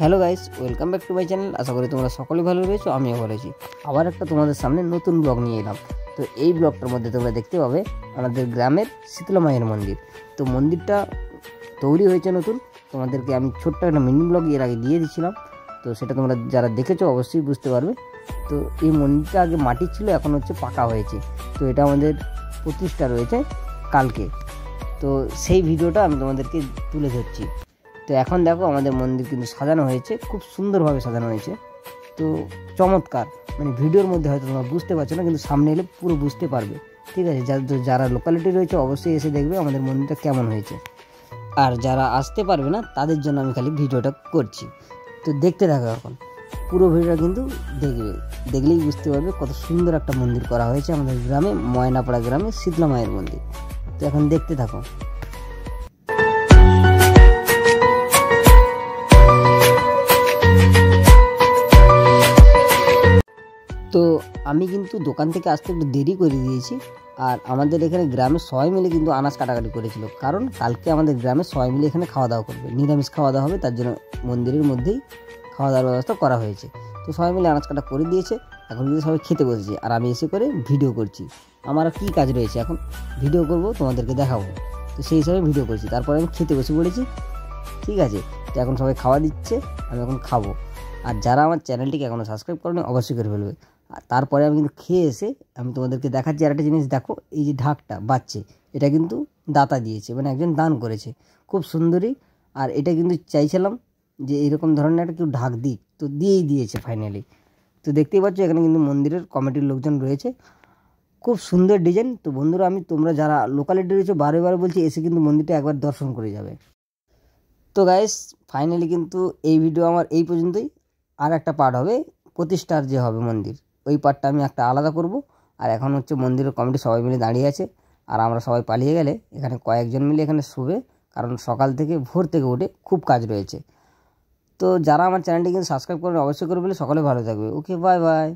Hello guys, welcome back to my channel. আশা করি তোমরা সকলেই ভালো রয়েছো, আমিও ভালো আছি। আবার একটা তোমাদের সামনে নতুন ব্লগ নিয়ে এলাম। তো এই ব্লগটার মধ্যে তোমরা দেখতে পাবে আমাদের গ্রামের শীতলা মায়ের মন্দির। তো মন্দিরটা তৈরি হয়েছে নতুন, তোমাদেরকে আমি ছোট্ট একটা মিনি ব্লগ এর আগে দিয়ে দিয়েছিলাম। তো সেটা তোমরা যারা দেখেছো অবশ্যই বুঝতে পারবে। তো এই মন্দিরটা আগে মাটির ছিল, এখন হচ্ছে পাকা হয়েছে। তো এটা আমাদের প্রতিষ্ঠা রয়েছে কালকে। তো সেই ভিডিওটা আমি তোমাদেরকে তুলে ধরছি। তো এখন দেখো আমাদের মন্দির কিন্তু সাজানো হয়েছে, খুব সুন্দরভাবে সাজানো হয়েছে। তো চমৎকার, মানে ভিডিওর মধ্যে হয়তো তোমরা বুঝতে পারছো না, কিন্তু সামনে এলে পুরো বুঝতে পারবে। ঠিক আছে, যারা লোকালিটি রয়েছে অবশ্যই এসে দেখবে আমাদের মন্দিরটা কেমন হয়েছে। আর যারা আসতে পারবে না তাদের জন্য আমি খালি ভিডিওটা করছি। তো দেখতে থাকো, এখন পুরো ভিডিওটা কিন্তু দেখলেই বুঝতে পারবে কত সুন্দর একটা মন্দির করা হয়েছে আমাদের গ্রামে, ময়নাপাড়া গ্রামে শীতলা মায়ের মন্দির। তো এখন দেখতে থাকো। তো আমি কিন্তু দোকান থেকে আসতে একটু দেরি করে দিয়েছি। আর আমাদের এখানে গ্রামে সবাই মিলে কিন্তু আনাজ কাটাকাটি করেছিল, কারণ কালকে আমাদের গ্রামে সবাই মিলে এখানে খাওয়া দাওয়া করবে, নিরামিষ খাওয়া দাওয়া হবে। তার জন্য মন্দিরের মধ্যেই খাওয়া দাওয়ার ব্যবস্থা করা হয়েছে। তো সবাই মিলে আনাজ কাটা করে দিয়েছে, এখন কিন্তু সবাই খেতে বসেছে। আর আমি এসে করে ভিডিও করছি। আমার কি কাজ রয়েছে, এখন ভিডিও করব, তোমাদেরকে দেখাবো। তো সেই হিসাবে ভিডিও করছি। তারপরে আমি খেতে বসে পড়েছি। ঠিক আছে, তো এখন সবাই খাওয়া দিচ্ছে, আমি এখন খাবো। আর যারা আমার চ্যানেলটিকে এখনও সাবস্ক্রাইব করেনি অবশ্যই করে ফেলবে। আর তারপরে আমি কিন্তু খেয়ে এসে আমি তোমাদেরকে দেখাচ্ছি আর একটা জিনিস। দেখো, এই যে ঢাকটা বাজছে, এটা কিন্তু দাতা দিয়েছে, মানে একজন দান করেছে, খুব সুন্দরী। আর এটা কিন্তু চাইছিলাম যে এরকম ধরনের একটা কেউ ঢাক দিক, তো দিয়েই দিয়েছে ফাইনালি। তো দেখতেই পাচ্ছ এখানে কিন্তু মন্দিরের কমিটির লোকজন রয়েছে, খুব সুন্দর ডিজাইন। তো বন্ধুরা, তোমরা যারা লোকালিটি রয়েছে বারে বারে বলছি এসে কিন্তু মন্দিরটা একবার দর্শন করে যাবে। তো গাইস, ফাইনালি কিন্তু এই ভিডিও আমার এই পর্যন্তই। আর একটা পার্ট হবে প্রতিষ্ঠার যে হবে মন্দির, ওই পার্টটা আমি একটা আলাদা করব। আর এখন হচ্ছে মন্দিরের কমিটি সবাই মিলে দাঁড়িয়ে আছে। আর আমরা সবাই পালিয়ে গেলে এখানে কয়েকজন মিলে এখানে শুবে, কারণ সকাল থেকে ভোর থেকে উঠে খুব কাজ রয়েছে। তো যারা আমার চ্যানেলটি কিন্তু সাবস্ক্রাইব করবেন অবশ্যই করবে। সকলে ভালো থাকবে। ওকে, বাই বাই।